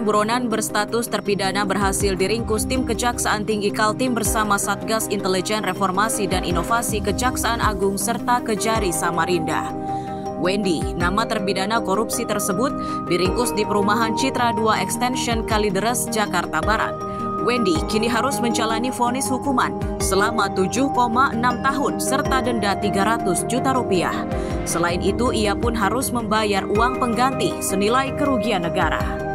buronan berstatus terpidana berhasil diringkus tim Kejaksaan Tinggi Kaltim bersama Satgas Intelijen Reformasi dan Inovasi Kejaksaan Agung serta Kejari Samarinda. Wendy, nama terpidana korupsi tersebut, diringkus di perumahan Citra 2 Extension Kalideres, Jakarta Barat. Wendy kini harus menjalani vonis hukuman selama 7,6 tahun serta denda 300 juta rupiah. Selain itu, ia pun harus membayar uang pengganti senilai kerugian negara.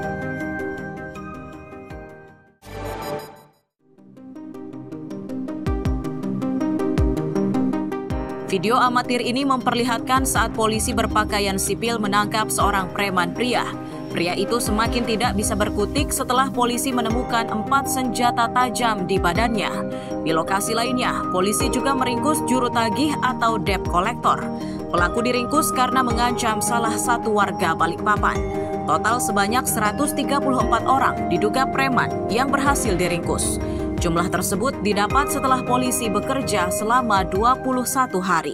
Video amatir ini memperlihatkan saat polisi berpakaian sipil menangkap seorang preman pria. Pria itu semakin tidak bisa berkutik setelah polisi menemukan 4 senjata tajam di badannya. Di lokasi lainnya, polisi juga meringkus juru tagih atau debt collector. Pelaku diringkus karena mengancam salah satu warga Balikpapan. Total sebanyak 134 orang diduga preman yang berhasil diringkus. Jumlah tersebut didapat setelah polisi bekerja selama 21 hari.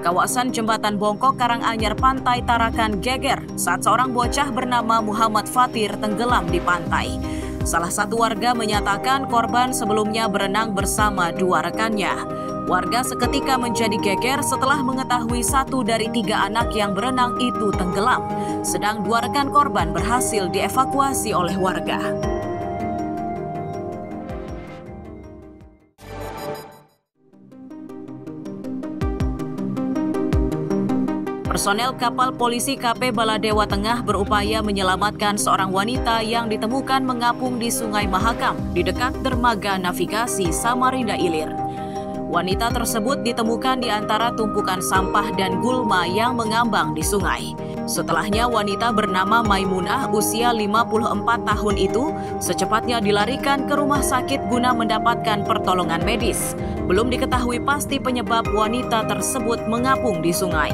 Kawasan Jembatan Bongkok, Karanganyar, Pantai Tarakan geger saat seorang bocah bernama Muhammad Fatir tenggelam di pantai. Salah satu warga menyatakan korban sebelumnya berenang bersama 2 rekannya. Warga seketika menjadi geger setelah mengetahui 1 dari 3 anak yang berenang itu tenggelam, sedang 2 rekan korban berhasil dievakuasi oleh warga. Personel kapal polisi KP Baladewa Tengah berupaya menyelamatkan seorang wanita yang ditemukan mengapung di Sungai Mahakam di dekat dermaga navigasi Samarinda Ilir. Wanita tersebut ditemukan di antara tumpukan sampah dan gulma yang mengambang di sungai. Setelahnya wanita bernama Maimunah usia 54 tahun itu secepatnya dilarikan ke rumah sakit guna mendapatkan pertolongan medis. Belum diketahui pasti penyebab wanita tersebut mengapung di sungai.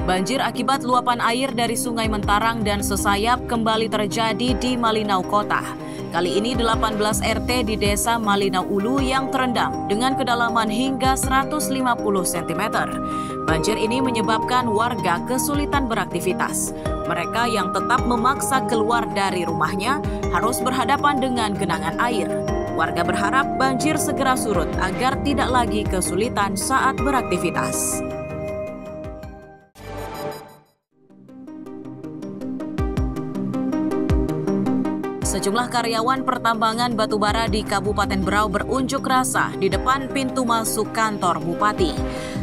Banjir akibat luapan air dari Sungai Mentarang dan Sesayap kembali terjadi di Malinau Kota. Kali ini 18 RT di Desa Malinau Ulu yang terendam dengan kedalaman hingga 150 cm. Banjir ini menyebabkan warga kesulitan beraktivitas. Mereka yang tetap memaksa keluar dari rumahnya harus berhadapan dengan genangan air. Warga berharap banjir segera surut agar tidak lagi kesulitan saat beraktivitas. Sejumlah karyawan pertambangan batubara di Kabupaten Berau berunjuk rasa di depan pintu masuk kantor Bupati.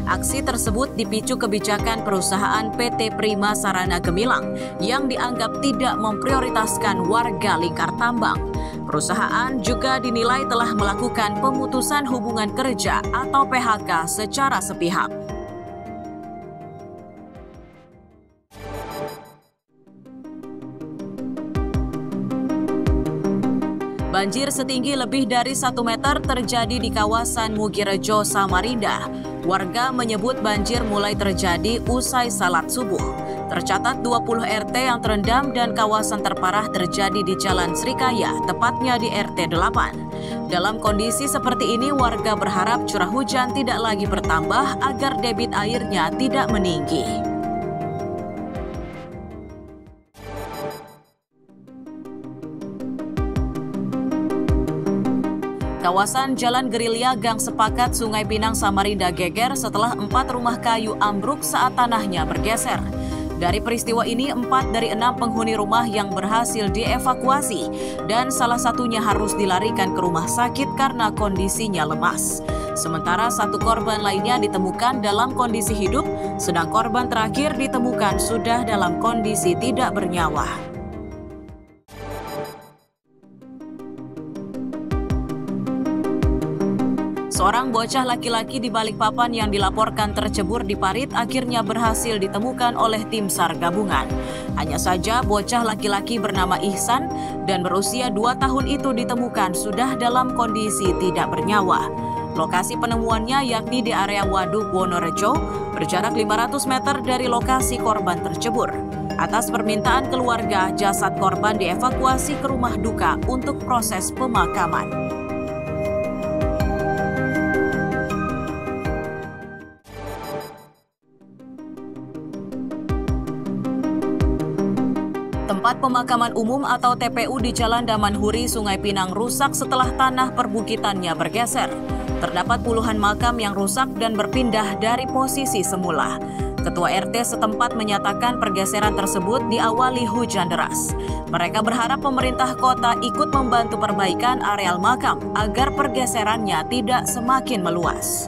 Aksi tersebut dipicu kebijakan perusahaan PT Prima Sarana Gemilang yang dianggap tidak memprioritaskan warga lingkar tambang. Perusahaan juga dinilai telah melakukan pemutusan hubungan kerja atau PHK secara sepihak. Banjir setinggi lebih dari 1 meter terjadi di kawasan Mugirejo, Samarinda. Warga menyebut banjir mulai terjadi usai salat subuh. Tercatat 20 RT yang terendam dan kawasan terparah terjadi di Jalan Srikaya, tepatnya di RT 8. Dalam kondisi seperti ini, warga berharap curah hujan tidak lagi bertambah agar debit airnya tidak meninggi. Kawasan Jalan Gerilya Gang Sepakat Sungai Pinang Samarinda geger setelah 4 rumah kayu ambruk saat tanahnya bergeser. Dari peristiwa ini, 4 dari 6 penghuni rumah yang berhasil dievakuasi dan salah satunya harus dilarikan ke rumah sakit karena kondisinya lemas. Sementara 1 korban lainnya ditemukan dalam kondisi hidup, sedang korban terakhir ditemukan sudah dalam kondisi tidak bernyawa. Seorang bocah laki-laki di Balikpapan yang dilaporkan tercebur di parit akhirnya berhasil ditemukan oleh tim SAR gabungan. Hanya saja bocah laki-laki bernama Ihsan dan berusia 2 tahun itu ditemukan sudah dalam kondisi tidak bernyawa. Lokasi penemuannya yakni di area Waduk Wonorejo, berjarak 500 meter dari lokasi korban tercebur. Atas permintaan keluarga, jasad korban dievakuasi ke rumah duka untuk proses pemakaman. Tempat pemakaman umum atau TPU di Jalan Damanhuri, Sungai Pinang rusak setelah tanah perbukitannya bergeser. Terdapat puluhan makam yang rusak dan berpindah dari posisi semula. Ketua RT setempat menyatakan pergeseran tersebut diawali hujan deras. Mereka berharap pemerintah kota ikut membantu perbaikan areal makam agar pergeserannya tidak semakin meluas.